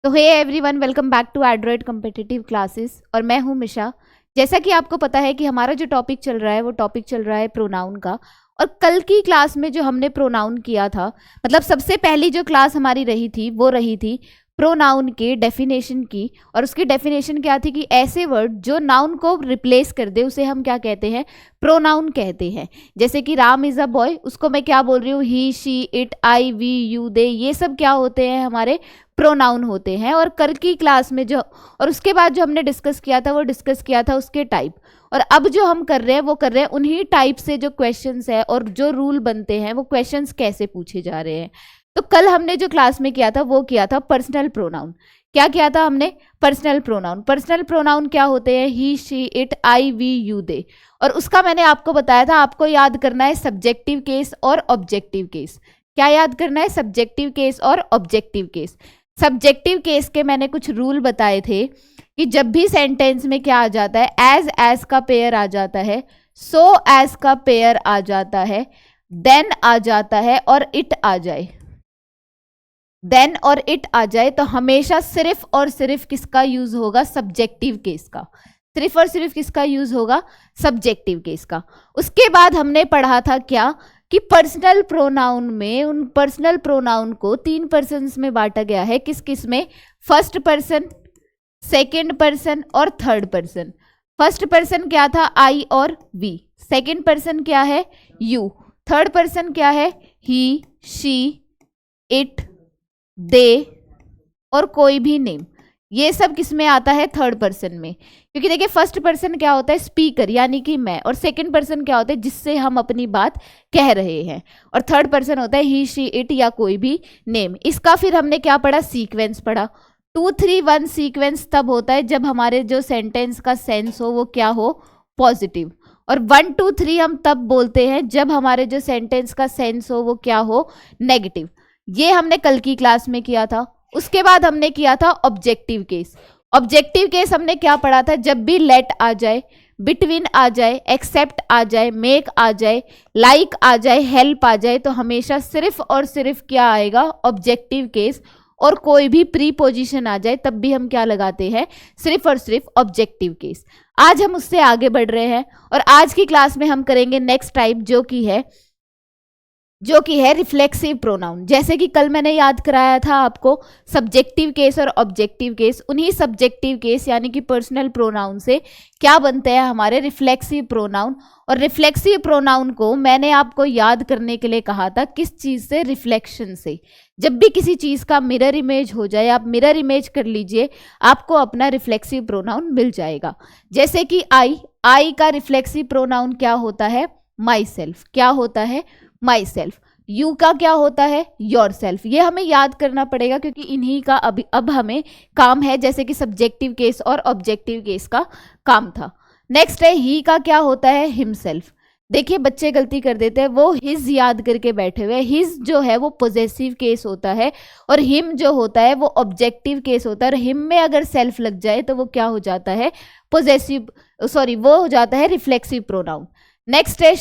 तो hey everyone, welcome back to Android competitive classes और मैं हूं मिशा। जैसा कि आपको पता है कि हमारा जो टॉपिक चल रहा है वो टॉपिक चल रहा है प्रोनाउन का। और कल की क्लास में जो हमने प्रोनाउन किया था, मतलब सबसे पहली जो क्लास हमारी रही थी वो रही थी प्रोनाउन के डेफिनेशन की। और उसकी डेफिनेशन क्या थी कि ऐसे वर्ड जो नाउन को रिप्लेस कर दे उसे हम क्या कहते हैं, प्रोनाउन कहते हैं। जैसे कि राम इज़ अ बॉय, उसको मैं क्या बोल रही हूँ, he, she, it, I, we, you, they, ये सब क्या होते हैं, हमारे प्रोनाउन होते हैं। और कल की क्लास में जो और उसके बाद जो हमने डिस्कस किया था वो डिस्कस किया था उसके टाइप। और अब जो हम कर रहे हैं वो कर रहे हैं उन्हीं टाइप से जो क्वेश्चंस है और जो रूल बनते हैं वो क्वेश्चंस कैसे पूछे जा रहे हैं। तो कल हमने जो क्लास में किया था वो किया था पर्सनल प्रोनाउन। क्या किया था हमने, पर्सनल प्रोनाउन। पर्सनल प्रोनाउन क्या होते हैं, he, she, it, I, we, you, they. और उसका मैंने आपको बताया था, आपको याद करना है सब्जेक्टिव केस और ऑब्जेक्टिव केस। क्या याद करना है, सब्जेक्टिव केस और ऑब्जेक्टिव केस। सब्जेक्टिव केस के मैंने कुछ रूल बताए थे कि जब भी सेंटेंस में क्या आ जाता है, एज का पेयर आ जाता है, सो एज का पेयर आ जाता है, देन आ जाता है और इट आ जाए, देन और इट आ जाए, तो हमेशा सिर्फ और सिर्फ किसका यूज होगा, सब्जेक्टिव केस का। सिर्फ और सिर्फ किसका यूज होगा, सब्जेक्टिव केस का। उसके बाद हमने पढ़ा था क्या कि पर्सनल प्रोनाउन में, उन पर्सनल प्रोनाउन को 3 पर्सन्स में बांटा गया है। किस किस में, फर्स्ट पर्सन, सेकंड पर्सन और थर्ड पर्सन। फर्स्ट पर्सन क्या था, आई और वी। सेकंड पर्सन क्या है, यू। थर्ड पर्सन क्या है, ही, शी, इट, दे और कोई भी नेम। ये सब किस में आता है, थर्ड पर्सन में। क्योंकि देखिए फर्स्ट पर्सन क्या होता है, स्पीकर यानी कि मैं, और सेकंड पर्सन क्या होता है, जिससे हम अपनी बात कह रहे हैं, और थर्ड पर्सन होता है ही, शी, इट या कोई भी नेम। इसका फिर हमने क्या पढ़ा, सीक्वेंस पढ़ा। 2, 3, 1 सीक्वेंस तब होता है जब हमारे जो सेंटेंस का सेंस हो वो क्या हो, पॉजिटिव। और 1, 2, 3 हम तब बोलते हैं जब हमारे जो सेंटेंस का सेंस हो वो क्या हो, नेगेटिव। ये हमने कल की क्लास में किया था। उसके बाद हमने किया था ऑब्जेक्टिव केस। ऑब्जेक्टिव केस हमने क्या पढ़ा था, जब भी लेट आ जाए, बिटवीन आ जाए, एक्सेप्ट आ जाए, मेक आ जाए, लाइक आ जाए, हेल्प आ जाए, तो हमेशा सिर्फ और सिर्फ क्या आएगा, ऑब्जेक्टिव केस। और कोई भी प्रीपोजिशन आ जाए तब भी हम क्या लगाते हैं, सिर्फ और सिर्फ ऑब्जेक्टिव केस। आज हम उससे आगे बढ़ रहे हैं और आज की क्लास में हम करेंगे नेक्स्ट टाइप, जो कि है रिफ्लेक्सिव प्रोनाउन। जैसे कि कल मैंने याद कराया था आपको सब्जेक्टिव केस और ऑब्जेक्टिव केस। उन्हीं सब्जेक्टिव केस यानी कि पर्सनल प्रोनाउन से क्या बनते हैं, हमारे रिफ्लेक्सिव प्रोनाउन। और रिफ्लेक्सिव प्रोनाउन को मैंने आपको याद करने के लिए कहा था, किस चीज़ से, रिफ्लेक्शन से। जब भी किसी चीज़ का मिरर इमेज हो जाए, आप मिरर इमेज कर लीजिए, आपको अपना रिफ्लेक्सिव प्रोनाउन मिल जाएगा। जैसे कि आई का रिफ्लेक्सिव प्रोनाउन क्या होता है, माई सेल्फ। क्या होता है, माई सेल्फ। यू का क्या होता है, योर सेल्फ। ये हमें याद करना पड़ेगा क्योंकि इन्हीं का अब हमें काम है, जैसे कि सब्जेक्टिव केस और ऑब्जेक्टिव केस का काम था। नेक्स्ट है ही का क्या होता है, हिमसेल्फ। देखिए बच्चे गलती कर देते हैं, वो हिज याद करके बैठे हुए। हिज जो है वो पॉजेसिव केस होता है और हिम जो होता है वो ऑब्जेक्टिव केस होता है। और हिम में अगर सेल्फ लग जाए तो वो क्या हो जाता है, पॉजेसिव, सॉरी, वो हो जाता है रिफ्लेक्सिव प्रोनाउन। नेक्स्ट है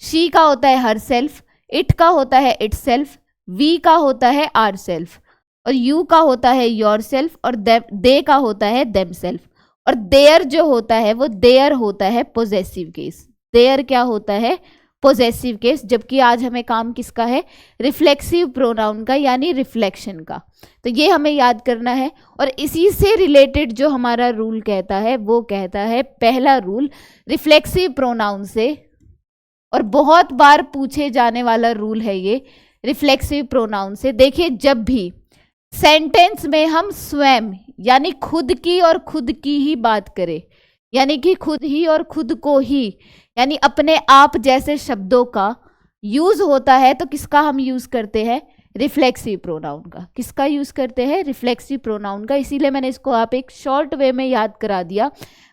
शी का होता है हर सेल्फ, इट का होता है इट सेल्फ, वी का होता है आर सेल्फ, और यू का होता है योर सेल्फ, और दे का होता है देम सेल्फ। और देयर जो होता है वो देयर होता है पॉजेसिव केस। देयर क्या होता है, पॉजेसिव केस। जबकि आज हमें काम किसका है, रिफ्लेक्सिव प्रोनाउन का, यानी रिफ्लेक्शन का। तो ये हमें याद करना है। और इसी से रिलेटेड जो हमारा रूल कहता है वो कहता है, पहला रूल रिफ्लेक्सिव प्रोनाउन से, और बहुत बार पूछे जाने वाला रूल है ये रिफ्लेक्सिव प्रोनाउन से। देखिए जब भी सेंटेंस में हम स्वयं यानी खुद की और खुद की ही बात करें, यानी कि खुद ही और खुद को ही, यानी अपने आप जैसे शब्दों का यूज होता है, तो किसका हम यूज करते हैं, रिफ्लेक्सिव प्रोनाउन का। किसका यूज करते हैं, रिफ्लेक्सिव प्रोनाउन का। इसीलिए मैंने इसको आप एक शॉर्ट वे में याद करा दिया।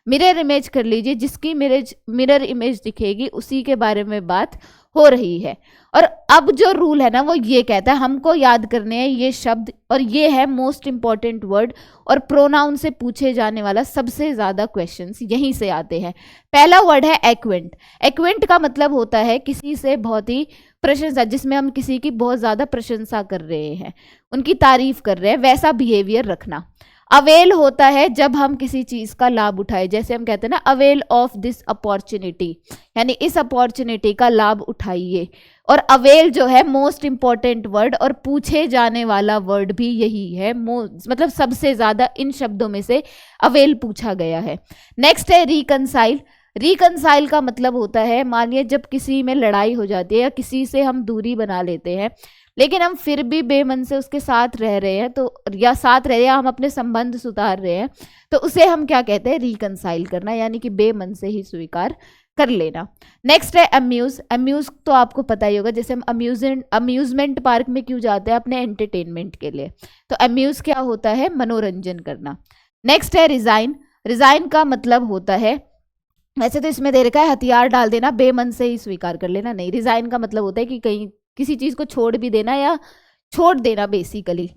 मिरर इमेज कर लीजिए, जिसकी मिरर इमेज दिखेगी उसी के बारे में बात हो रही है। और अब जो रूल है ना वो ये कहता है, हमको याद करने हैं ये शब्द, और ये है मोस्ट इंपॉर्टेंट वर्ड। और प्रोनाउन से पूछे जाने वाला सबसे ज्यादा क्वेश्चंस यहीं से आते हैं। पहला वर्ड है एक्वेंट। एक्वेंट का मतलब होता है किसी से बहुत ही प्रशंसा, जिसमें हम किसी की बहुत ज्यादा प्रशंसा कर रहे हैं। उनकी तारीफ कर रहे हैं, वैसा बिहेवियर रखना। अवेल होता है जब हम किसी चीज का लाभ उठाए, जैसे हम कहते हैं ना अवेल ऑफ दिस अपॉर्चुनिटी, यानी इस अपॉर्चुनिटी का लाभ उठाइए। और अवेल जो है मोस्ट इंपॉर्टेंट वर्ड और पूछे जाने वाला वर्ड भी यही है, मतलब सबसे ज्यादा इन शब्दों में से अवेल पूछा गया है। नेक्स्ट है रिकंसाइल। रिकंसाइल का मतलब होता है, मानिए जब किसी में लड़ाई हो जाती है या किसी से हम दूरी बना लेते हैं, लेकिन हम फिर भी बेमन से उसके साथ रह रहे हैं, तो या साथ रह रहे हैं, हम अपने संबंध सुधार रहे हैं, तो उसे हम क्या कहते हैं, रिकंसाइल करना, यानी कि बेमन से ही स्वीकार कर लेना। नेक्स्ट है अम्यूज। अम्यूज तो आपको पता ही होगा, जैसे हम अम्यूजमेंट पार्क में क्यों जाते हैं, अपने एंटरटेनमेंट के लिए, तो अम्यूज क्या होता है, मनोरंजन करना। नेक्स्ट है रिजाइन। रिजाइन का मतलब होता है, वैसे तो इसमें दे रखा है हथियार डाल देना, बेमन से ही स्वीकार कर लेना, नहीं, रिजाइन का मतलब होता है कि कहीं किसी चीज को छोड़ भी देना या छोड़ देना, बेसिकली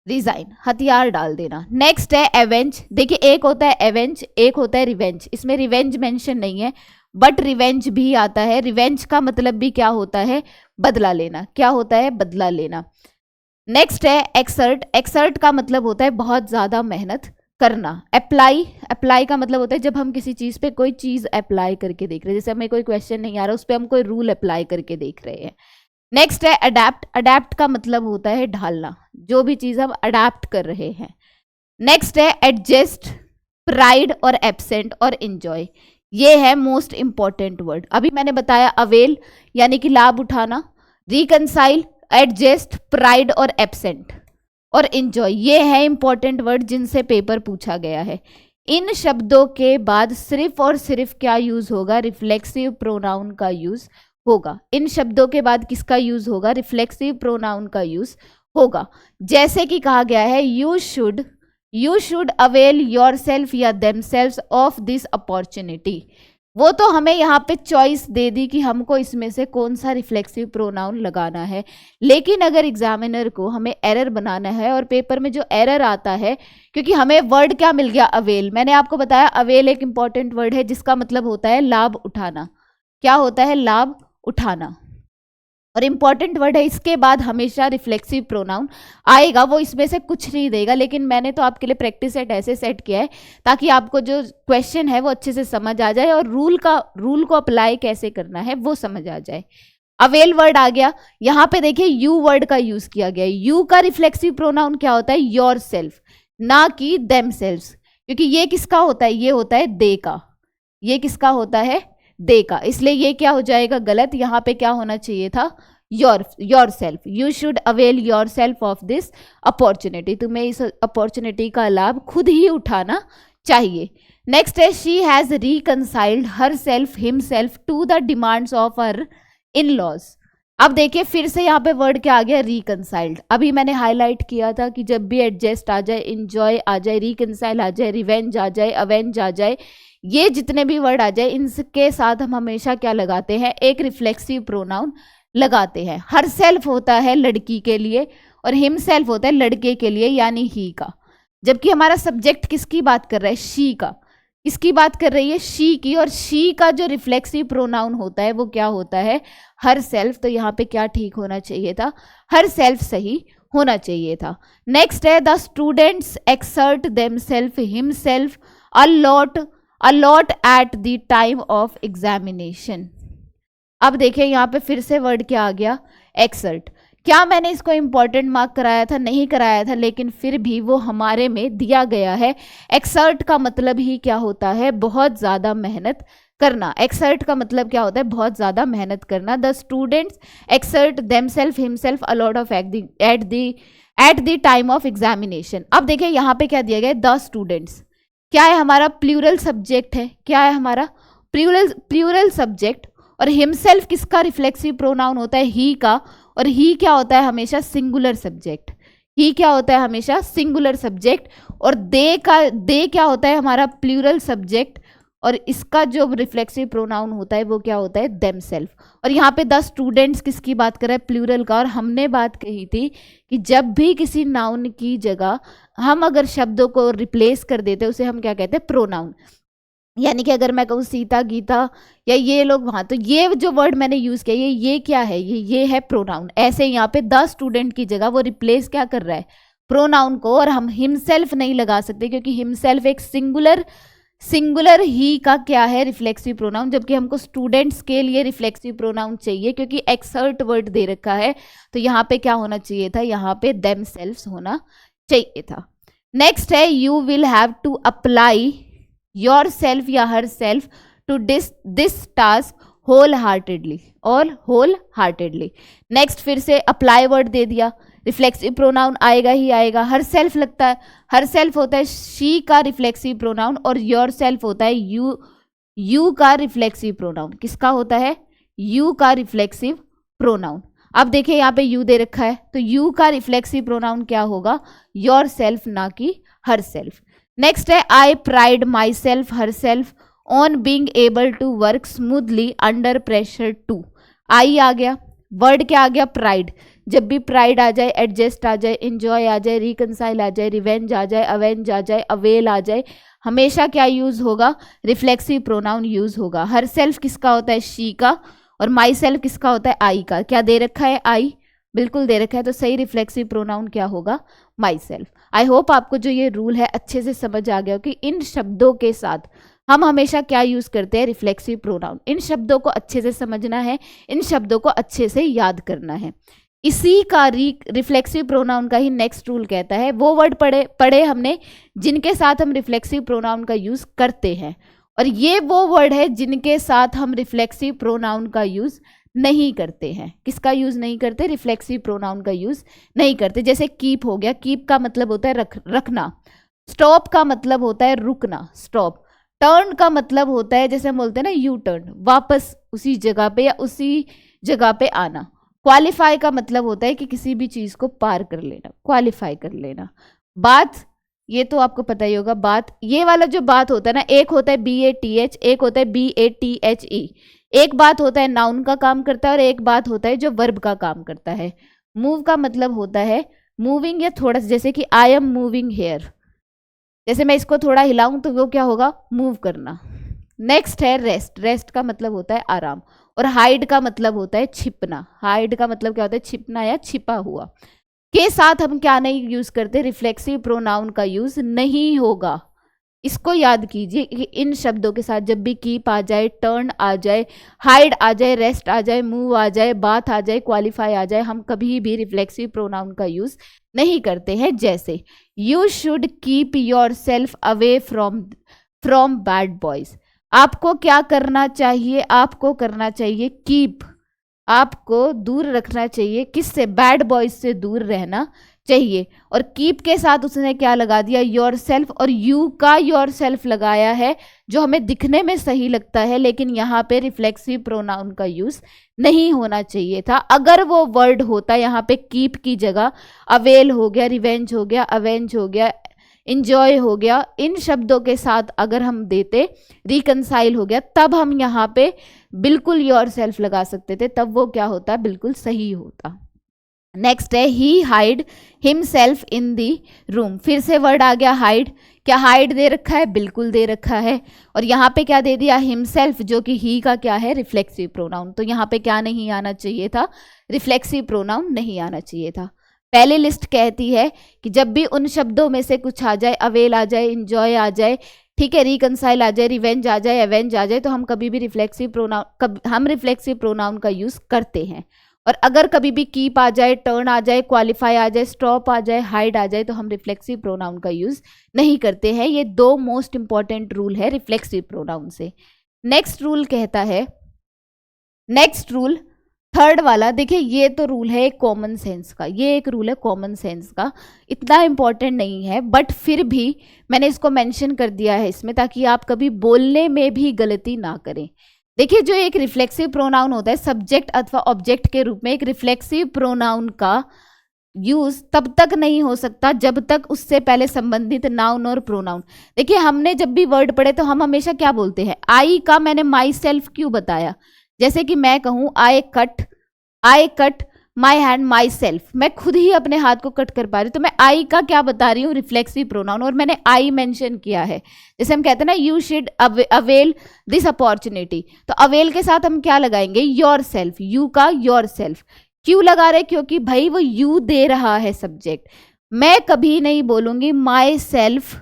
रिजाइन, हथियार डाल देना। नेक्स्ट है एवेंज। देखिए एक होता है एवेंज, एक होता है रिवेंज। इसमें रिवेंज मेंशन नहीं है, बट रिवेंज भी आता है। रिवेंज का मतलब भी क्या होता है, बदला लेना। क्या होता है, बदला लेना। नेक्स्ट है एक्सर्ट। एक्सर्ट का मतलब होता है बहुत ज्यादा मेहनत करना। अप्लाई। अप्लाई का मतलब होता है जब हम किसी चीज पे कोई चीज अप्लाई करके देख रहे हैं, जैसे हमें कोई क्वेश्चन नहीं आ रहा, उस पर हम कोई रूल अप्लाई करके देख रहे हैं। नेक्स्ट है अडेप्ट। अडेप्ट का मतलब होता है ढालना, जो भी चीज हम अडेप्ट कर रहे हैं। नेक्स्ट है एडजस्ट, प्राइड और एब्सेंट और एंजॉय, ये है मोस्ट इंपॉर्टेंट वर्ड। अभी मैंने बताया अवेल यानी कि लाभ उठाना, रिकंसाइल, एडजस्ट, प्राइड और एब्सेंट और एंजॉय, ये है इंपॉर्टेंट वर्ड जिनसे पेपर पूछा गया है। इन शब्दों के बाद सिर्फ और सिर्फ क्या यूज होगा, रिफ्लेक्सिव प्रोनाउन का यूज होगा। इन शब्दों के बाद किसका यूज होगा, रिफ्लेक्सिव प्रोनाउन का यूज होगा। जैसे कि कहा गया है you should avail your self या देमसेल्व्स ऑफ दिस अपॉर्चुनिटी, वो तो हमें यहाँ पे चॉइस दे दी कि हमको इसमें से कौन सा रिफ्लेक्सिव प्रोनाउन लगाना है, लेकिन अगर एग्जामिनर को हमें एरर बनाना है, और पेपर में जो एरर आता है, क्योंकि हमें वर्ड क्या मिल गया, अवेल। मैंने आपको बताया अवेल एक इंपॉर्टेंट वर्ड है जिसका मतलब होता है लाभ उठाना। क्या होता है, लाभ उठाना, और इंपॉर्टेंट वर्ड है। इसके बाद हमेशा रिफ्लेक्सिव प्रोनाउन आएगा, वो इसमें से कुछ नहीं देगा, लेकिन मैंने तो आपके लिए प्रैक्टिस सेट ऐसे सेट किया है ताकि आपको जो क्वेश्चन है वो अच्छे से समझ आ जाए और रूल को अप्लाई कैसे करना है वो समझ आ जाए। अवेल वर्ड आ गया, यहाँ पे देखिए यू वर्ड का यूज किया गया है। यू का रिफ्लेक्सिव प्रोनाउन क्या होता है, योर सेल्फ, ना कि देम सेल्व्स, क्योंकि ये किसका होता है, ये होता है दे का, ये किसका होता है, दे का, इसलिए ये क्या हो जाएगा, गलत। यहाँ पे क्या होना चाहिए था, your self. You should avail your self of this opportunity, तुम्हें इस अपॉर्चुनिटी का लाभ खुद ही उठाना चाहिए। नेक्स्ट है she has reconciled herself himself to the demands of her in laws. अब देखिए फिर से यहाँ पे वर्ड क्या आ गया, रिकंसाइल्ड। अभी मैंने हाईलाइट किया था कि जब भी एडजस्ट आ जाए, इंजॉय आ जाए, रिकंसाइल आ जाए, रिवेंज आ जाए, अवेंज आ जाए, ये जितने भी वर्ड आ जाए इनके साथ हम हमेशा क्या लगाते हैं, एक रिफ्लेक्सिव प्रोनाउन लगाते हैं। हर सेल्फ होता है लड़की के लिए और हिम सेल्फ होता है लड़के के लिए, यानी ही का। जबकि हमारा सब्जेक्ट किसकी बात कर रहा है, शी का। किसकी बात कर रही है, शी की, और शी का जो रिफ्लेक्सिव प्रोनाउन होता है वो क्या होता है, हर सेल्फ। तो यहाँ पे क्या ठीक होना चाहिए था, हर सेल्फ सही होना चाहिए था। नेक्स्ट है the students exert themselves himself a lot at the time of examination। अब देखिए यहाँ पे फिर से वर्ड क्या आ गया, एक्सर्ट। क्या मैंने इसको इंपॉर्टेंट मार्क कराया था, नहीं कराया था, लेकिन फिर भी वो हमारे में दिया गया है। एक्सर्ट का मतलब ही क्या होता है, बहुत ज्यादा मेहनत करना। एक्सर्ट का मतलब क्या होता है, बहुत ज्यादा मेहनत करना। The students exert themselves himself a lot of at the time of examination। अब देखिए यहाँ पे क्या दिया गया है, द स्टूडेंट्स क्या है, हमारा प्लूरल सब्जेक्ट है। क्या है हमारा प्लूरल सब्जेक्ट, और हिमसेल्फ किसका रिफ्लेक्सिव प्रोनाउन होता है, ही का, और ही क्या होता है हमेशा सिंगुलर सब्जेक्ट। ही क्या होता है हमेशा सिंगुलर सब्जेक्ट, और दे क्या होता है हमारा प्लूरल सब्जेक्ट, और इसका जो रिफ्लेक्सिव प्रोनाउन होता है वो क्या होता है, देमसेल्फ। और यहाँ पे द स्टूडेंट्स किसकी बात कर रहा है, प्लूरल का। और हमने बात कही थी कि जब भी किसी नाउन की जगह हम अगर शब्दों को रिप्लेस कर देते उसे हम क्या कहते हैं, प्रोनाउन। यानी कि अगर मैं कहूँ सीता गीता या ये लोग वहाँ, तो ये जो वर्ड मैंने यूज़ किया ये क्या है, ये है प्रोनाउन। ऐसे यहाँ पे द स्टूडेंट की जगह वो रिप्लेस क्या कर रहा है, प्रोनाउन को। और हम हिमसेल्फ नहीं लगा सकते क्योंकि हिमसेल्फ एक सिंगुलर ही का क्या है, रिफ्लेक्सिव प्रोनाउन, जबकि हमको स्टूडेंट्स के लिए रिफ्लेक्सिव प्रोनाउन चाहिए क्योंकि एक्सर्ट वर्ड दे रखा है। तो यहाँ पे क्या होना चाहिए था, यहाँ पे देमसेल्व्स होना चाहिए था। नेक्स्ट है you will have to apply yourself या herself to this task wholeheartedly और होल हार्टेडली। नेक्स्ट फिर से अप्लाई वर्ड दे दिया, रिफ्लेक्सिव प्रोनाउन आएगा ही आएगा। हर सेल्फ लगता है, हर सेल्फ होता है शी का रिफ्लेक्सिव प्रोनाउन, और योर सेल्फ होता है यू का रिफ्लेक्सिव प्रोनाउन। किसका होता है, यू का रिफ्लेक्सिव प्रोनाउन। अब देखिए यहाँ पे यू दे रखा है, तो यू का रिफ्लेक्सिव प्रोनाउन क्या होगा, योर सेल्फ, ना कि हर सेल्फ। नेक्स्ट है I pride myself herself on being able to work smoothly under pressure too. I आ गया, वर्ड क्या आ गया, प्राइड। जब भी प्राइड आ जाए, एडजस्ट आ जाए, इंजॉय आ जाए, रिकनसाइल आ जाए, रिवेंज आ जाए, अवेंज आ जाए, अवेल आ जाए, हमेशा क्या यूज होगा, रिफ्लेक्सिव प्रोनाउन यूज होगा। हर सेल्फ किसका होता है, शी का, और माई सेल्फ किसका होता है, आई का। क्या दे रखा है, आई बिल्कुल दे रखा है, तो सही रिफ्लेक्सिव प्रोनाउन क्या होगा, माई सेल्फ। आई होप आपको जो ये रूल है अच्छे से समझ आ गया हो कि इन शब्दों के साथ हम हमेशा क्या यूज करते हैं, रिफ्लेक्सिव प्रोनाउन। इन शब्दों को अच्छे से समझना है, इन शब्दों को अच्छे से याद करना है। इसी का रिफ्लेक्सिव प्रोनाउन का ही नेक्स्ट रूल कहता है, वो वर्ड पढ़े हमने जिनके साथ हम रिफ्लेक्सिव प्रोनाउन का यूज करते हैं, और ये वो वर्ड है जिनके साथ हम रिफ्लेक्सिव प्रोनाउन का यूज नहीं करते हैं। किसका यूज नहीं करते, रिफ्लेक्सिव प्रोनाउन का यूज नहीं करते। जैसे कीप हो गया, कीप का मतलब होता है रखना। स्टॉप का मतलब होता है रुकना, स्टॉप। टर्न का मतलब होता है, जैसे हम बोलते हैं ना यू टर्न, वापस उसी जगह पे या उसी जगह पे आना। क्वालिफाई का मतलब होता है कि किसी भी चीज को पार कर लेना, क्वालिफाई कर लेना। बात, ये तो आपको पता ही होगा, बात, ये वाला जो बात होता है ना, एक होता है BATH, एक होता है BATHE। एक बात होता है नाउन का काम करता है, और एक बात होता है जो वर्ब का काम करता है। मूव का मतलब होता है मूविंग, या थोड़ा सा, जैसे कि आई एम मूविंग हेयर, जैसे मैं इसको थोड़ा हिलाऊं तो वो क्या होगा, मूव करना। नेक्स्ट है रेस्ट, रेस्ट का मतलब होता है आराम, और हाइड का मतलब होता है छिपना। हाइड का मतलब क्या होता है, छिपना या छिपा हुआ। के साथ हम क्या नहीं यूज करते, रिफ्लेक्सिव प्रोनाउन का यूज नहीं होगा। इसको याद कीजिए कि इन शब्दों के साथ जब भी कीप आ जाए, टर्न आ जाए, हाइड आ जाए, रेस्ट आ जाए, मूव आ जाए, बात आ जाए, क्वालिफाई आ जाए, हम कभी भी रिफ्लेक्सिव प्रोनाउन का यूज नहीं करते हैं। जैसे you should keep your self away from bad boys. आपको क्या करना चाहिए, आपको करना चाहिए कीप, आपको दूर रखना चाहिए, किससे, बैड बॉयज से दूर रहना चाहिए। और कीप के साथ उसने क्या लगा दिया, योर सेल्फ, और यू का योर सेल्फ लगाया है जो हमें दिखने में सही लगता है, लेकिन यहाँ पे रिफ्लेक्सिव प्रोनाउन का यूज नहीं होना चाहिए था। अगर वो वर्ड होता यहाँ पे कीप की जगह अवेल हो गया, रिवेंज हो गया, अवेंज हो गया, इंजॉय हो गया, इन शब्दों के साथ अगर हम देते, रिकनसाइल हो गया, तब हम यहाँ पे बिल्कुल योर सेल्फ लगा सकते थे, तब वो क्या होता, बिल्कुल सही होता। नेक्स्ट है he hide himself in the room. फिर से वर्ड आ गया हाइड। क्या हाइड दे रखा है, बिल्कुल दे रखा है, और यहाँ पे क्या दे दिया, हिमसेल्फ, जो कि ही का क्या है, रिफ्लेक्सिव प्रोनाउन। तो यहाँ पे क्या नहीं आना चाहिए था, रिफ्लेक्सिव प्रोनाउन नहीं आना चाहिए था। पहले लिस्ट कहती है कि जब भी उन शब्दों में से कुछ आ जाए, अवेल आ जाए, इंजॉय आ जाए, ठीक है, रिकनसाइल आ जाए, रिवेंज आ जाए, एवेंज आ जाए, तो हम कभी भी रिफ्लेक्सिव प्रोनाउन का यूज करते हैं। और अगर कभी भी कीप आ जाए, टर्न आ जाए, क्वालिफाई आ जाए, स्टॉप आ जाए, हाइड आ जाए, तो हम रिफ्लेक्सिव प्रोनाउन का यूज नहीं करते हैं। ये दो मोस्ट इंपॉर्टेंट रूल है रिफ्लेक्सिव प्रोनाउन से। नेक्स्ट रूल कहता है, नेक्स्ट रूल थर्ड वाला, देखिए ये तो रूल है कॉमन सेंस का, ये एक रूल है कॉमन सेंस का, इतना इंपॉर्टेंट नहीं है, बट फिर भी मैंने इसको मेंशन कर दिया है इसमें, ताकि आप कभी बोलने में भी गलती ना करें। देखिए जो एक रिफ्लेक्सिव प्रोनाउन होता है, सब्जेक्ट अथवा ऑब्जेक्ट के रूप में एक रिफ्लेक्सिव प्रोनाउन का यूज तब तक नहीं हो सकता जब तक उससे पहले संबंधित नाउन और प्रोनाउन। देखिए हमने जब भी वर्ड पढ़े तो हम हमेशा क्या बोलते हैं, आई का मैंने माई सेल्फ क्यों बताया, जैसे कि मैं कहूँ I cut my hand, my self, मैं खुद ही अपने हाथ को कट कर पा रही हूँ, तो मैं आई का क्या बता रही हूँ, रिफ्लेक्सिव प्रोनाउन, और मैंने आई मेंशन किया है। जैसे हम कहते हैं ना, you should avail this opportunity, तो अवेल के साथ हम क्या लगाएंगे, योर सेल्फ, यू का योर सेल्फ। क्यों लगा रहे, क्योंकि भाई वो यू दे रहा है सब्जेक्ट। मैं कभी नहीं बोलूंगी माई सेल्फ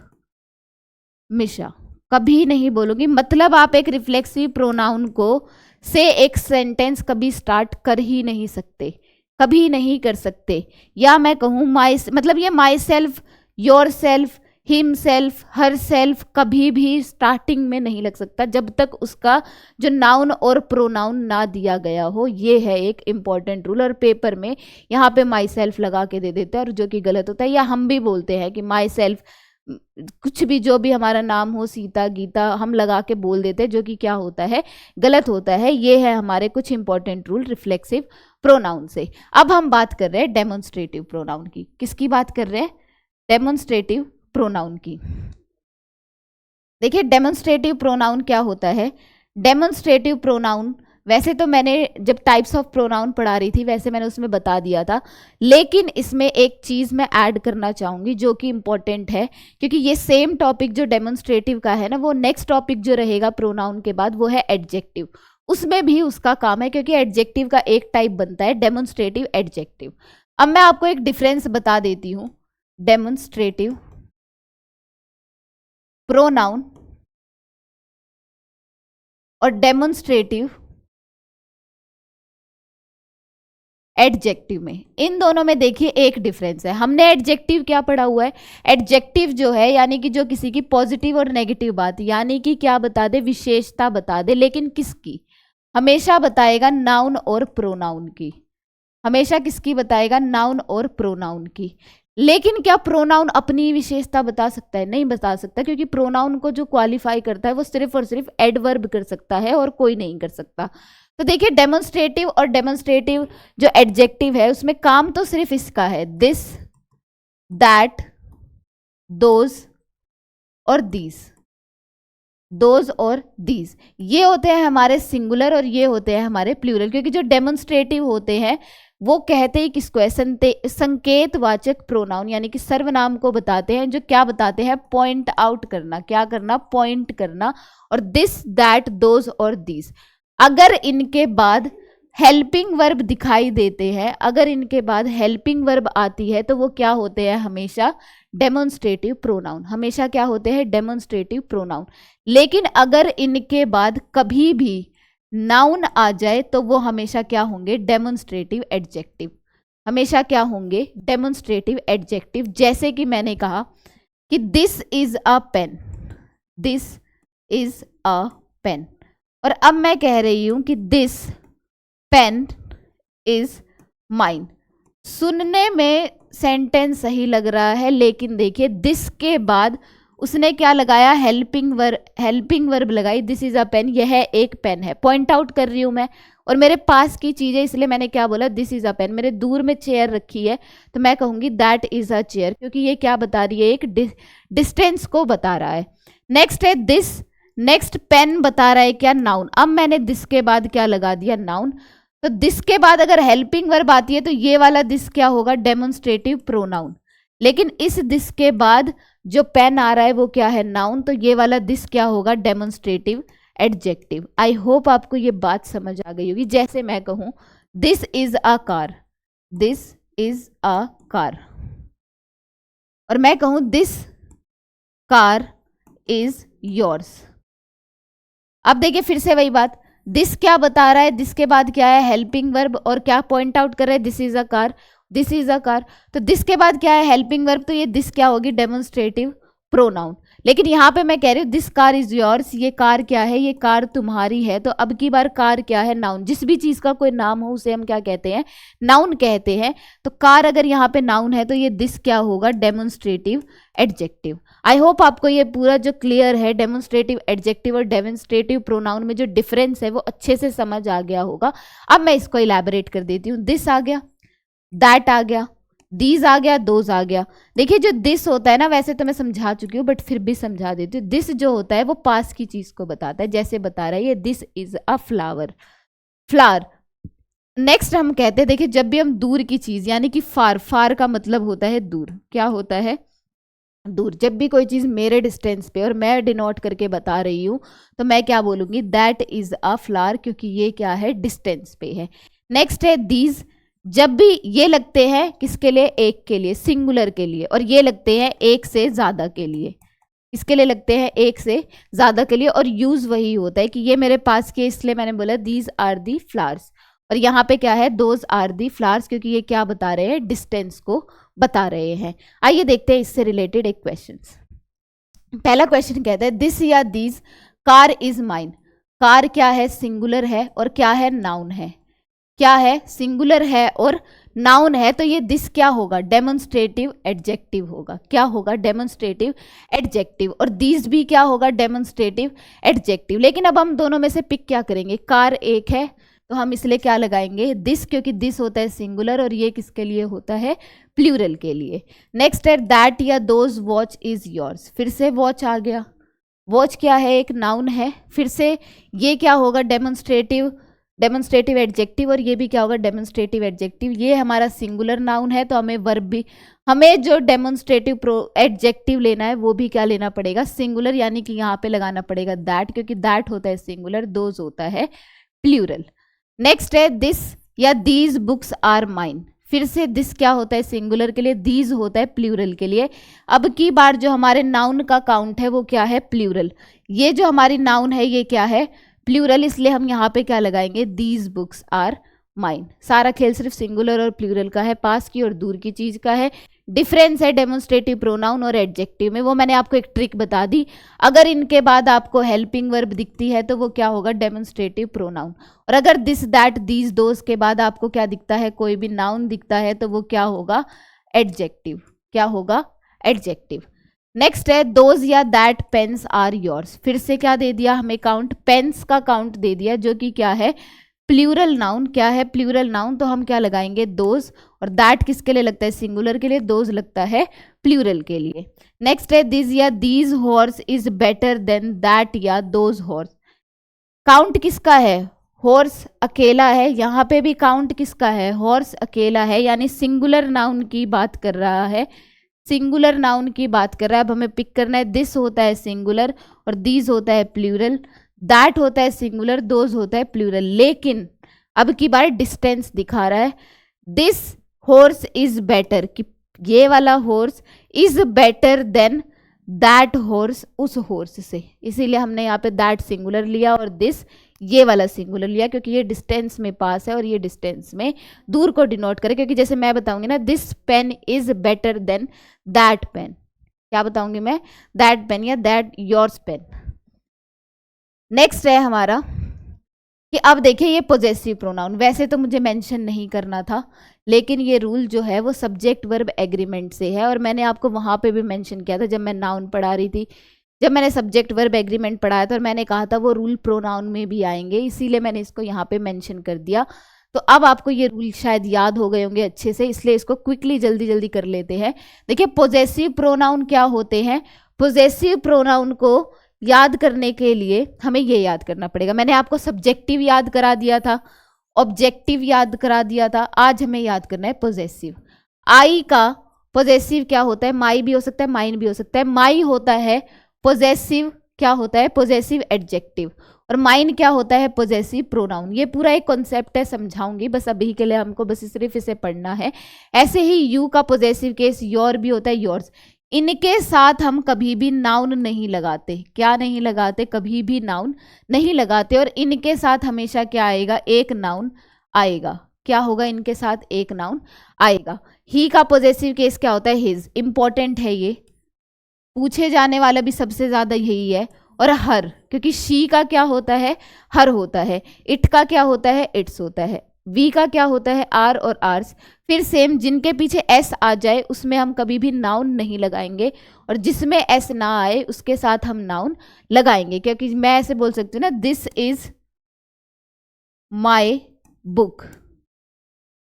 मिशा, कभी नहीं बोलूंगी। मतलब आप एक रिफ्लेक्सिव प्रोनाउन को से एक सेंटेंस कभी स्टार्ट कर ही नहीं सकते, कभी नहीं कर सकते। या मैं कहूँ माई, मतलब ये my self, your self, him self, her self कभी भी स्टार्टिंग में नहीं लग सकता जब तक उसका जो नाउन और प्रोनाउन ना दिया गया हो। ये है एक इम्पॉर्टेंट रूल। और पेपर में यहाँ पे माई सेल्फ लगा के दे देते हैं, और जो कि गलत होता है। या हम भी बोलते हैं कि माई सेल्फ, कुछ भी जो भी हमारा नाम हो, सीता, गीता, हम लगा के बोल देते हैं, जो कि क्या होता है, गलत होता है। ये है हमारे कुछ इंपॉर्टेंट रूल रिफ्लेक्सिव प्रोनाउन से। अब हम बात कर रहे हैं डेमोन्स्ट्रेटिव प्रोनाउन की। किसकी बात कर रहे हैं, डेमोन्स्ट्रेटिव प्रोनाउन की। देखिए डेमोन्स्ट्रेटिव प्रोनाउन क्या होता है। डेमोन्स्ट्रेटिव प्रोनाउन, वैसे तो मैंने जब टाइप्स ऑफ प्रोनाउन पढ़ा रही थी वैसे मैंने उसमें बता दिया था, लेकिन इसमें एक चीज़ मैं ऐड करना चाहूँगी जो कि इम्पॉर्टेंट है, क्योंकि ये सेम टॉपिक जो डेमोन्स्ट्रेटिव का है ना, वो नेक्स्ट टॉपिक जो रहेगा प्रोनाउन के बाद वो है एडजेक्टिव। उसमें भी उसका काम है, क्योंकि एडजेक्टिव का एक टाइप बनता है डेमोन्स्ट्रेटिव एडजेक्टिव। अब मैं आपको एक डिफरेंस बता देती हूँ। डेमोन्स्ट्रेटिव प्रोनाउन और डेमोन्स्ट्रेटिव एडजेक्टिव में, इन दोनों में देखिए एक डिफरेंस है। हमने एडजेक्टिव क्या पढ़ा हुआ है, एडजेक्टिव जो है यानी कि जो किसी की पॉजिटिव और नेगेटिव बात, यानी कि क्या बता दे, विशेषता बता दे, लेकिन किसकी, हमेशा बताएगा नाउन और प्रोनाउन की। हमेशा किसकी बताएगा, नाउन और प्रोनाउन की। लेकिन क्या प्रोनाउन अपनी विशेषता बता सकता है, नहीं बता सकता, क्योंकि प्रोनाउन को जो क्वालिफाई करता है वो सिर्फ और सिर्फ एडवर्ब कर सकता है और कोई नहीं कर सकता। तो देखिए डेमोन्स्ट्रेटिव और डेमोन्स्ट्रेटिव जो एडजेक्टिव है उसमें काम तो सिर्फ इसका है, दिस, दैट, दोज और दीज। दोज और दीज ये होते हैं हमारे सिंगुलर और ये होते हैं हमारे प्लूरल, क्योंकि जो डेमोन्स्ट्रेटिव होते हैं वो कहते हैं किसको है, संकेतवाचक प्रोनाउन, यानी कि सर्वनाम को बताते हैं, जो क्या बताते हैं, पॉइंट आउट करना, क्या करना, पॉइंट करना। और दिस, दैट, दोज और दीज, अगर इनके बाद हेल्पिंग वर्ब दिखाई देते हैं, अगर इनके बाद हेल्पिंग वर्ब आती है तो वो क्या होते हैं, हमेशा डेमोन्स्ट्रेटिव प्रोनाउन। हमेशा क्या होते हैं, डेमोन्स्ट्रेटिव प्रोनाउन। लेकिन अगर इनके बाद कभी भी नाउन आ जाए तो वो हमेशा क्या होंगे, डेमोन्स्ट्रेटिव एडजेक्टिव। हमेशा क्या होंगे, डेमोन्स्ट्रेटिव एडजेक्टिव। जैसे कि मैंने कहा कि this is a pen, this is a pen. और अब मैं कह रही हूं कि दिस पेन इज माइन। सुनने में सेंटेंस सही लग रहा है, लेकिन देखिए दिस के बाद उसने क्या लगाया, हेल्पिंग वर्ब लगाई, दिस इज अ पेन, यह एक पेन है। पॉइंट आउट कर रही हूं मैं, और मेरे पास की चीज है इसलिए मैंने क्या बोला, दिस इज अ पेन। मेरे दूर में चेयर रखी है तो मैं कहूंगी दैट इज अ चेयर, क्योंकि ये क्या बता रही है, एक डिस्टेंस को बता रहा है। नेक्स्ट है दिस, नेक्स्ट पेन बता रहा है क्या, नाउन। अब मैंने दिस के बाद क्या लगा दिया, नाउन। तो दिस के बाद अगर हेल्पिंग वर्ब आती है तो ये वाला दिस क्या होगा, डेमोन्स्ट्रेटिव प्रोनाउन। लेकिन इस दिस के बाद जो पेन आ रहा है वो क्या है, नाउन। तो ये वाला दिस क्या होगा, डेमोन्स्ट्रेटिव एडजेक्टिव। आई होप आपको ये बात समझ आ गई होगी। जैसे मैं कहूं this is a car, this is a car, और मैं कहूं दिस कार इज योर्स। अब देखिए फिर से वही बात, दिस क्या बता रहा है, दिस के बाद क्या है, हेल्पिंग वर्ब, और क्या पॉइंट आउट कर रहा है, this is a car, this is a car. तो दिस के बाद क्या है, हेल्पिंग वर्ब, तो ये दिस क्या होगी, डेमोन्स्ट्रेटिव प्रोनाउन। लेकिन यहाँ पे मैं कह रही हूँ दिस कार इज योर्स, ये कार क्या है, ये कार तुम्हारी है। तो अब की बार कार क्या है, नाउन। जिस भी चीज का कोई नाम हो उसे हम क्या कहते हैं, नाउन कहते हैं। तो कार अगर यहाँ पे नाउन है तो ये दिस क्या होगा, डेमोन्स्ट्रेटिव एडजेक्टिव। आई होप आपको ये पूरा जो क्लियर है डेमोन्स्ट्रेटिव एडजेक्टिव और डेमोन्स्ट्रेटिव प्रोनाउन में जो डिफरेंस है वो अच्छे से समझ आ गया होगा। अब मैं इसको इलैबोरेट कर देती हूँ। दिस आ गया, दैट आ गया, दीज आ गया, दोज आ गया। देखिए जो दिस होता है ना, वैसे तो मैं समझा चुकी हूँ बट फिर भी समझा देती हूँ। दिस जो होता है वो पास की चीज को बताता है। जैसे बता रहा है ये this is a flower, flower. Next हम कहते हैं, देखिए जब भी हम दूर की चीज यानी कि फार, फार का मतलब होता है दूर, क्या होता है दूर। जब भी कोई चीज मेरे डिस्टेंस पे और मैं डिनोट करके बता रही हूं तो मैं क्या बोलूंगी, दैट इज अ फ्लावर, क्योंकि ये क्या है, डिस्टेंस पे है। नेक्स्ट है दीज, जब भी ये लगते हैं किसके लिए, एक के लिए, सिंगुलर के लिए, और ये लगते हैं एक से ज्यादा के लिए। इसके लिए लगते हैं एक से ज्यादा के लिए, और यूज वही होता है कि ये मेरे पास के, इसलिए मैंने बोला दीज आर दी फ्लावर्स। और यहाँ पे क्या है, दोज आर दी फ्लावर्स, क्योंकि ये क्या बता रहे हैं, डिस्टेंस को बता रहे हैं। आइए देखते हैं इससे रिलेटेड एक क्वेश्चन। पहला क्वेश्चन कहता है दिस या these car is mine. Car क्या है, सिंगुलर है, और क्या है, नाउन है। क्या है, सिंगुलर है और नाउन है, तो ये दिस क्या होगा, डेमोन्स्ट्रेटिव एडजेक्टिव होगा। क्या होगा, डेमोन्स्ट्रेटिव एडजेक्टिव। और दीज भी क्या होगा, डेमोन्स्ट्रेटिव एडजेक्टिव। लेकिन अब हम दोनों में से पिक क्या करेंगे, कार एक है तो हम इसलिए क्या लगाएंगे, दिस, क्योंकि दिस होता है सिंगुलर और ये किसके लिए होता है, प्लूरल के लिए। नेक्स्ट है दैट या दोज वॉच इज योर्स। फिर से वॉच आ गया, वॉच क्या है, एक नाउन है। फिर से ये क्या होगा, डेमोन्स्ट्रेटिव एडजेक्टिव, और ये भी क्या होगा, डेमोन्स्ट्रेटिव एडजेक्टिव। ये हमारा सिंगुलर नाउन है तो हमें वर्ब भी, हमें जो डेमोन्स्ट्रेटिव एडजेक्टिव लेना है वो भी क्या लेना पड़ेगा, सिंगुलर, यानी कि यहाँ पे लगाना पड़ेगा दैट, क्योंकि दैट होता है सिंगुलर, दोज होता है प्लूरल। नेक्स्ट है दिस या दीज बुक्स आर माइन। फिर से दिस क्या होता है, सिंगुलर के लिए, दीज होता है प्लूरल के लिए। अब की बार जो हमारे नाउन का काउंट है वो क्या है, प्लूरल। ये जो हमारी नाउन है ये क्या है, प्लूरल, इसलिए हम यहाँ पे क्या लगाएंगे, दीज बुक्स आर माइन। सारा खेल सिर्फ सिंगुलर और प्लूरल का है, पास की और दूर की चीज का है। डिफरेंस है डेमोन्स्ट्रेटिव प्रोनाउन और एडजेक्टिव में, वो मैंने आपको एक ट्रिक बता दी। अगर इनके बाद आपको हेल्पिंग वर्ब दिखती है तो वो क्या होगा, डेमोन्स्ट्रेटिव प्रोनाउन। और अगर दिस दैट दीज दोज के बाद आपको क्या दिखता है, कोई भी नाउन दिखता है तो वो क्या होगा, एडजेक्टिव। क्या होगा, एडजेक्टिव। नेक्स्ट है दोज या दैट पेन्स आर योर्स। फिर से क्या दे दिया हमें, काउंट, पेन्स का काउंट दे दिया, जो कि क्या है, प्लूरल नाउन। क्या है, प्लूरल नाउन, तो हम क्या लगाएंगे, दोज। और दैट किसके लिए लगता है, सिंगुलर के लिए, दोज लगता है प्लूरल के लिए। नेक्स्ट है दिस या these horse is better than that या दोज हॉर्स। काउंट किसका है, हॉर्स अकेला है, यहाँ पे भी काउंट किसका है, हॉर्स अकेला है, यानी सिंगुलर नाउन की बात कर रहा है, सिंगुलर नाउन की बात कर रहा है। अब हमें पिक करना है, दिस होता है सिंगुलर और दीज होता है प्लूरल, दैट होता है सिंगुलर, दोज होता है प्लूरल। लेकिन अब की बार डिस्टेंस दिखा रहा है, दिस हॉर्स इज बेटर, कि ये वाला horse is better than that horse, उस हॉर्स से, इसीलिए हमने यहाँ पे दैट सिंगुलर लिया और दिस ये वाला सिंगुलर लिया, क्योंकि ये डिस्टेंस में पास है और ये डिस्टेंस में दूर को डिनोट करे। क्योंकि जैसे मैं बताऊंगी ना, this pen is better than that pen, क्या बताऊंगी मैं, दैट पेन या दैट योर्स पेन। नेक्स्ट है हमारा कि अब देखिए ये पॉजेसिव प्रोनाउन, वैसे तो मुझे मेंशन नहीं करना था, लेकिन ये रूल जो है वो सब्जेक्ट वर्ब एग्रीमेंट से है, और मैंने आपको वहाँ पे भी मेंशन किया था जब मैं नाउन पढ़ा रही थी, जब मैंने सब्जेक्ट वर्ब एग्रीमेंट पढ़ाया था, और मैंने कहा था वो रूल प्रोनाउन में भी आएंगे, इसीलिए मैंने इसको यहाँ पे मेंशन कर दिया। तो अब आपको ये रूल शायद याद हो गए होंगे अच्छे से, इसलिए इसको क्विकली जल्दी जल्दी कर लेते हैं। देखिए पॉजेसिव प्रोनाउन क्या होते हैं, पॉजेसिव प्रोनाउन को याद करने के लिए हमें ये याद करना पड़ेगा। मैंने आपको सब्जेक्टिव याद करा दिया था, ऑब्जेक्टिव याद करा दिया था, आज हमें याद करना है पॉजेसिव। आई का पॉजेसिव क्या होता है, माई भी हो सकता है, माइन भी हो सकता है। माई होता है पॉजेसिव, क्या होता है, पॉजेसिव एडजेक्टिव, और माइन क्या होता है, पॉजेसिव प्रोनाउन। ये पूरा एक कॉन्सेप्ट है, समझाऊंगी, बस अभी के लिए हमको बस सिर्फ इसे पढ़ना है। ऐसे ही यू का पॉजेसिव केस योर भी होता है, योर्स। इनके साथ हम कभी भी नाउन नहीं लगाते, क्या नहीं लगाते, कभी भी नाउन नहीं लगाते, और इनके साथ हमेशा क्या आएगा, एक नाउन आएगा। क्या होगा, इनके साथ एक नाउन आएगा। ही का पॉजेसिव केस क्या होता है, हिज, इंपॉर्टेंट है ये, पूछे जाने वाला भी सबसे ज्यादा यही है। और हर, क्योंकि शी का क्या होता है, हर होता है। इट का क्या होता है, इट्स होता है। वी का क्या होता है, आर और आर्स। फिर सेम, जिनके पीछे एस आ जाए उसमें हम कभी भी नाउन नहीं लगाएंगे, और जिसमें एस ना आए उसके साथ हम नाउन लगाएंगे। क्योंकि मैं ऐसे बोल सकती हूँ ना, this is my book,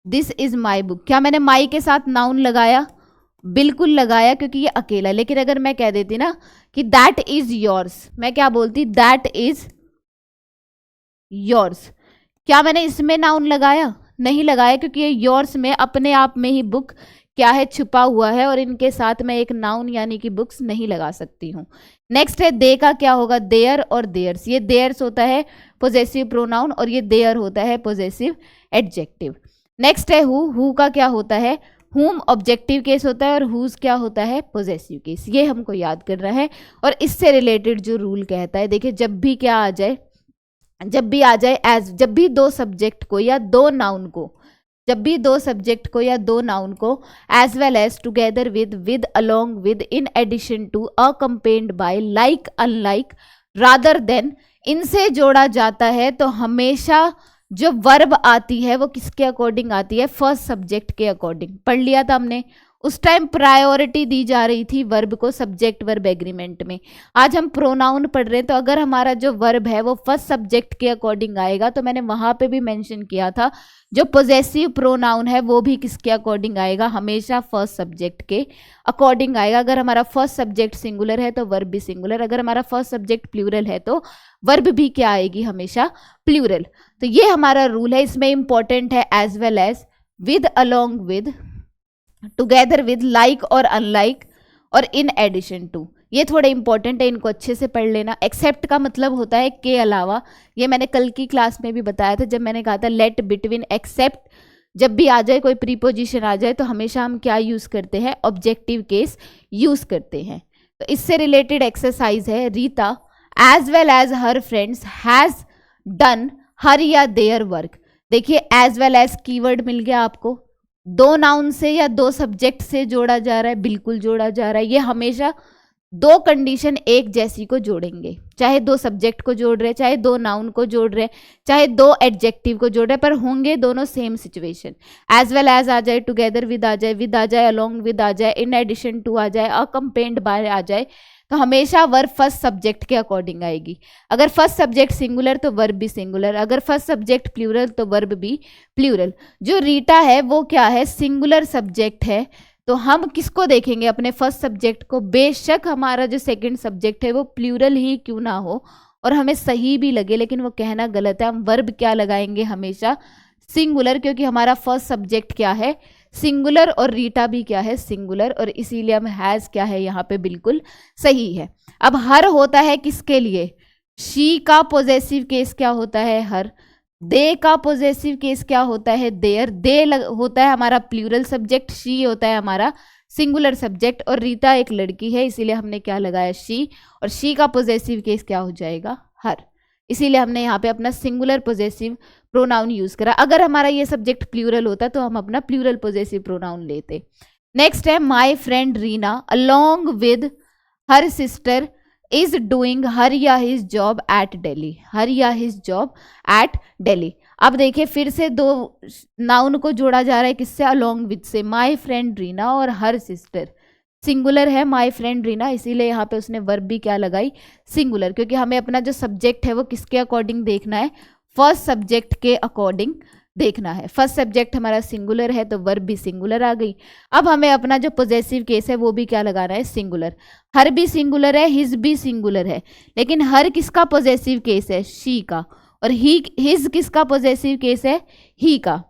this is my book. क्या मैंने माई के साथ नाउन लगाया, बिल्कुल लगाया, क्योंकि ये अकेला। लेकिन अगर मैं कह देती ना कि दैट इज योर्स, मैं क्या बोलती, दैट इज योर्स, क्या मैंने इसमें नाउन लगाया, नहीं लगाया क्योंकि ये योर्स में अपने आप में ही बुक क्या है, छुपा हुआ है, और इनके साथ मैं एक नाउन यानी कि बुक्स नहीं लगा सकती हूँ। नेक्स्ट है दे का क्या होगा, देयर और देयर्स। ये देयर्स होता है पोजेसिव प्रोनाउन और ये देयर होता है पोजेसिव एडजेक्टिव। नेक्स्ट है हु का क्या होता है, हुम ऑब्जेक्टिव केस होता है और हुज क्या होता है, पोजेसिव केस। ये हमको याद करना है। और इससे रिलेटेड जो रूल कहता है, देखिए जब भी क्या आ जाए, जब भी आ जाए एज, जब भी दो सब्जेक्ट को या दो नाउन को, जब भी दो सब्जेक्ट को या दो नाउन को as well as, together with, along with, in addition to, accompanied by, like, unlike, rather than, इनसे जोड़ा जाता है तो हमेशा जो वर्ब आती है वो किसके अकॉर्डिंग आती है, फर्स्ट सब्जेक्ट के अकॉर्डिंग। पढ़ लिया था हमने, उस टाइम प्रायोरिटी दी जा रही थी वर्ब को सब्जेक्ट वर्ब एग्रीमेंट में। आज हम प्रोनाउन पढ़ रहे हैं तो अगर हमारा जो वर्ब है वो फर्स्ट सब्जेक्ट के अकॉर्डिंग आएगा, तो मैंने वहां पे भी मेंशन किया था जो पोजेसिव प्रोनाउन है वो भी किसके अकॉर्डिंग आएगा, हमेशा फर्स्ट सब्जेक्ट के अकॉर्डिंग आएगा। अगर हमारा फर्स्ट सब्जेक्ट सिंगुलर है तो वर्ब भी सिंगुलर, अगर हमारा फर्स्ट सब्जेक्ट प्लूरल है तो वर्ब भी क्या आएगी, हमेशा प्लूरल। तो ये हमारा रूल है। इसमें इंपॉर्टेंट है as well as, with, along with, together with, like और अनलाइक, और इन एडिशन टू। ये थोड़े इंपॉर्टेंट है, इनको अच्छे से पढ़ लेना। एक्सेप्ट का मतलब होता है के अलावा। ये मैंने कल की क्लास में भी बताया था जब मैंने कहा था लेट, बिटवीन, एक्सेप्ट। जब भी आ जाए कोई प्रीपोजिशन आ जाए तो हमेशा हम क्या यूज करते हैं, ऑब्जेक्टिव केस यूज करते हैं। तो इससे रिलेटेड एक्सरसाइज है, Rita as well as her friends has done her या देयर वर्क। देखिए एज वेल एज कीवर्ड मिल गया आपको, दो नाउन से या दो सब्जेक्ट से जोड़ा जा रहा है, बिल्कुल जोड़ा जा रहा है। ये हमेशा दो कंडीशन एक जैसी को जोड़ेंगे, चाहे दो सब्जेक्ट को जोड़ रहे, चाहे दो नाउन को जोड़ रहे, चाहे दो एडजेक्टिव को जोड़ रहे, पर होंगे दोनों same situation. As well as आ जाए, टुगेदर विद आ जाए, विद आ जाए, अलोंग विद आ जाए, इन एडिशन टू आ जाए, अकम्पेन्ड बाय आ जाए, तो हमेशा वर्ब फर्स्ट सब्जेक्ट के अकॉर्डिंग आएगी। अगर फर्स्ट सब्जेक्ट सिंगुलर तो वर्ब भी सिंगुलर, अगर फर्स्ट सब्जेक्ट प्लूरल तो वर्ब भी प्लूरल। जो रीटा है वो क्या है, सिंगुलर सब्जेक्ट है, तो हम किसको देखेंगे, अपने फर्स्ट सब्जेक्ट को। बेशक हमारा जो सेकंड सब्जेक्ट है वो प्लूरल ही क्यों ना हो और हमें सही भी लगे, लेकिन वो कहना गलत है। हम वर्ब क्या लगाएंगे, हमेशा सिंगुलर, क्योंकि हमारा फर्स्ट सब्जेक्ट क्या है, सिंगुलर, और रीटा भी क्या है, सिंगुलर, और इसीलिए हम हैज क्या है यहाँ पे बिल्कुल सही है। अब हर होता है किसके लिए, शी का पॉजेसिव केस क्या होता है, हर। दे का पॉजेसिव केस क्या होता है, देयर। दे होता है हमारा प्लूरल सब्जेक्ट, शी होता है हमारा सिंगुलर सब्जेक्ट, और रीता एक लड़की है इसीलिए हमने क्या लगाया, शी, और शी का पॉजेसिव केस क्या हो जाएगा, हर। इसीलिए हमने यहाँ पे अपना सिंगुलर पॉजेसिव प्रोनाउन यूज करा। अगर हमारा ये सब्जेक्ट प्लूरल होता तो हम अपना प्लूरल पॉजेसिव प्रोनाउन लेते। नेक्स्ट है my friend Reena along with her sister is doing her या हिज जॉब एट दिल्ली, हर या हिज जॉब एट दिल्ली। अब देखिए फिर से दो नाउन को जोड़ा जा रहा है, किससे, अलोंग विद से। माय फ्रेंड रीना और हर सिस्टर, सिंगुलर है माय फ्रेंड रीना, इसीलिए यहाँ पे उसने वर्ब भी क्या लगाई, सिंगुलर, क्योंकि हमें अपना जो सब्जेक्ट है वो किसके अकॉर्डिंग देखना है, फर्स्ट सब्जेक्ट के अकॉर्डिंग देखना है। फर्स्ट सब्जेक्ट हमारा सिंगुलर है तो वर्ब भी सिंगुलर आ गई। अब हमें अपना जो पॉजेसिव केस है वो भी क्या लगाना है, सिंगुलर। हर भी सिंगुलर है, हिज भी सिंगुलर है, लेकिन हर किसका पॉजेसिव केस है, शी का, और हिज किसका पॉजेसिव केस है, ही का।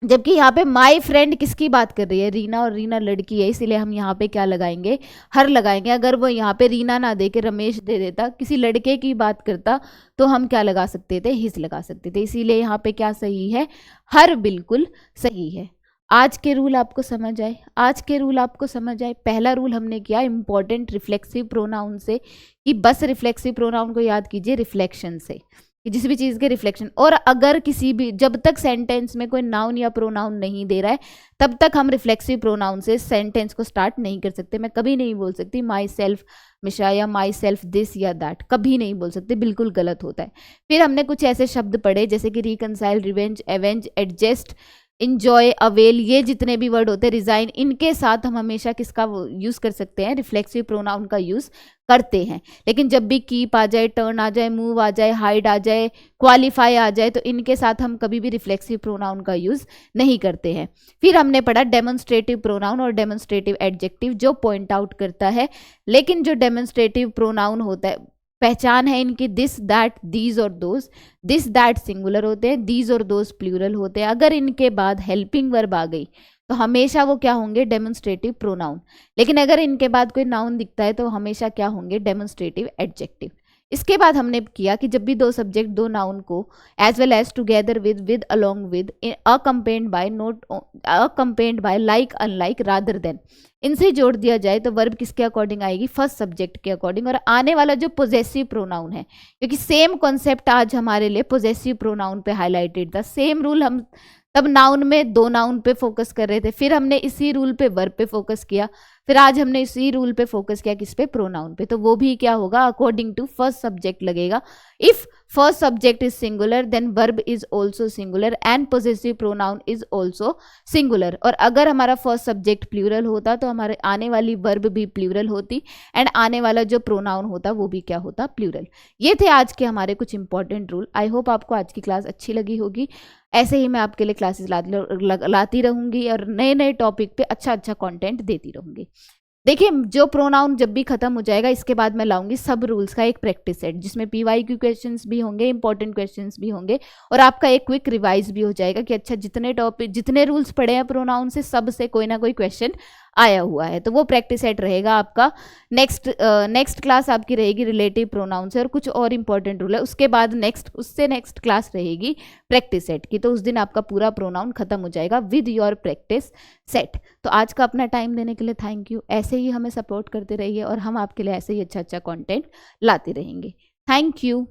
जबकि यहाँ पे माय फ्रेंड किसकी बात कर रही है, रीना, और रीना लड़की है, इसीलिए हम यहाँ पे क्या लगाएंगे, हर लगाएंगे। अगर वो यहाँ पे रीना ना दे के रमेश दे देता, किसी लड़के की बात करता, तो हम क्या लगा सकते थे, हिज लगा सकते थे। इसीलिए यहाँ पे क्या सही है, हर बिल्कुल सही है। आज के रूल आपको समझ आए, आज के रूल आपको समझ आए। पहला रूल हमने किया इंपॉर्टेंट रिफ्लेक्सिव प्रोनाउन से, कि बस रिफ्लेक्सिव प्रोनाउन को याद कीजिए रिफ्लेक्शन से, कि जिस भी चीज़ के रिफ्लेक्शन। और अगर किसी भी, जब तक सेंटेंस में कोई नाउन या प्रोनाउन नहीं दे रहा है तब तक हम रिफ्लेक्सिव प्रोनाउन से सेंटेंस को स्टार्ट नहीं कर सकते। मैं कभी नहीं बोल सकती माई सेल्फ मिशा या माई सेल्फ दिस या दैट, कभी नहीं बोल सकते, बिल्कुल गलत होता है। फिर हमने कुछ ऐसे शब्द पढ़े जैसे कि reconcile, revenge, avenge, adjust, enjoy, avail, ये जितने भी वर्ड होते हैं, रिजाइन, इनके साथ हम हमेशा किसका यूज कर सकते हैं, रिफ्लेक्सिव प्रोनाउन का यूज करते हैं। लेकिन जब भी कीप आ जाए, टर्न आ जाए, मूव आ जाए, हाइड आ जाए, क्वालिफाई आ जाए, तो इनके साथ हम कभी भी रिफ्लेक्सिव प्रोनाउन का यूज नहीं करते हैं। फिर हमने पढ़ा डेमोन्स्ट्रेटिव प्रोनाउन और डेमोन्स्ट्रेटिव एडजेक्टिव, जो पॉइंट आउट करता है। लेकिन जो डेमोन्स्ट्रेटिव प्रोनाउन होता है पहचान है इनकी, दिस दैट दीज और दोज। दिस दैट सिंगुलर होते हैं, दीज और दोज प्लूरल होते हैं। अगर इनके बाद हेल्पिंग वर्ब आ गई तो हमेशा वो क्या होंगे, डेमोन्स्ट्रेटिव प्रोनाउन। लेकिन अगर इनके बाद कोई नाउन दिखता है तो हमेशा क्या होंगे, डेमोन्स्ट्रेटिव एडजेक्टिव। इसके बाद हमने किया कि जब भी दो सब्जेक्ट दो नाउन को as well as together with along with accompanied by note accompanied by like unlike rather than, इनसे जोड़ दिया जाए तो वर्ब किसके अकॉर्डिंग आएगी, फर्स्ट सब्जेक्ट के अकॉर्डिंग। और आने वाला जो पोजेसिव प्रोनाउन है, क्योंकि सेम कॉन्सेप्ट आज हमारे लिए पोजेसिव प्रोनाउन पे हाईलाइटेड था। सेम रूल हम तब नाउन में दो नाउन पे फोकस कर रहे थे, फिर हमने इसी रूल पे वर्ब पे फोकस किया, फिर आज हमने इसी रूल पे फोकस किया किस पे, प्रोनाउन पे। तो वो भी क्या होगा, अकॉर्डिंग टू फर्स्ट सब्जेक्ट लगेगा। If first subject is singular then verb is also singular and possessive pronoun is also singular. और अगर हमारा फर्स्ट सब्जेक्ट प्लूरल होता तो हमारे आने वाली वर्ब भी प्लूरल होती एंड आने वाला जो प्रोनाउन होता वो भी क्या होता, प्लूरल। ये थे आज के हमारे कुछ इंपॉर्टेंट रूल। आई होप आपको आज की क्लास अच्छी लगी होगी। ऐसे ही मैं आपके लिए क्लासेस लाती रहूंगी और नए नए टॉपिक पे अच्छा अच्छा कंटेंट देती रहूंगी। देखिए, जो प्रोनाउन जब भी खत्म हो जाएगा इसके बाद मैं लाऊंगी सब रूल्स का एक प्रैक्टिस सेट, जिसमें PYQ क्वेश्चंस भी होंगे, इंपॉर्टेंट क्वेश्चंस भी होंगे और आपका एक क्विक रिवाइज भी हो जाएगा कि अच्छा जितने टॉपिक जितने रूल्स पढ़े हैं प्रोनाउन से, सब से कोई ना कोई क्वेश्चन आया हुआ है। तो वो प्रैक्टिस सेट रहेगा आपका। नेक्स्ट क्लास आपकी रहेगी रिलेटिव प्रोनाउन से और कुछ और इंपॉर्टेंट रूल है। उसके बाद नेक्स्ट क्लास रहेगी प्रैक्टिस सेट की। तो उस दिन आपका पूरा प्रोनाउन खत्म हो जाएगा विद योर प्रैक्टिस सेट। तो आज का अपना टाइम देने के लिए थैंक यू। ऐसे ही हमें सपोर्ट करते रहिए और हम आपके लिए ऐसे ही अच्छा अच्छा कंटेंट लाते रहेंगे। Thank you.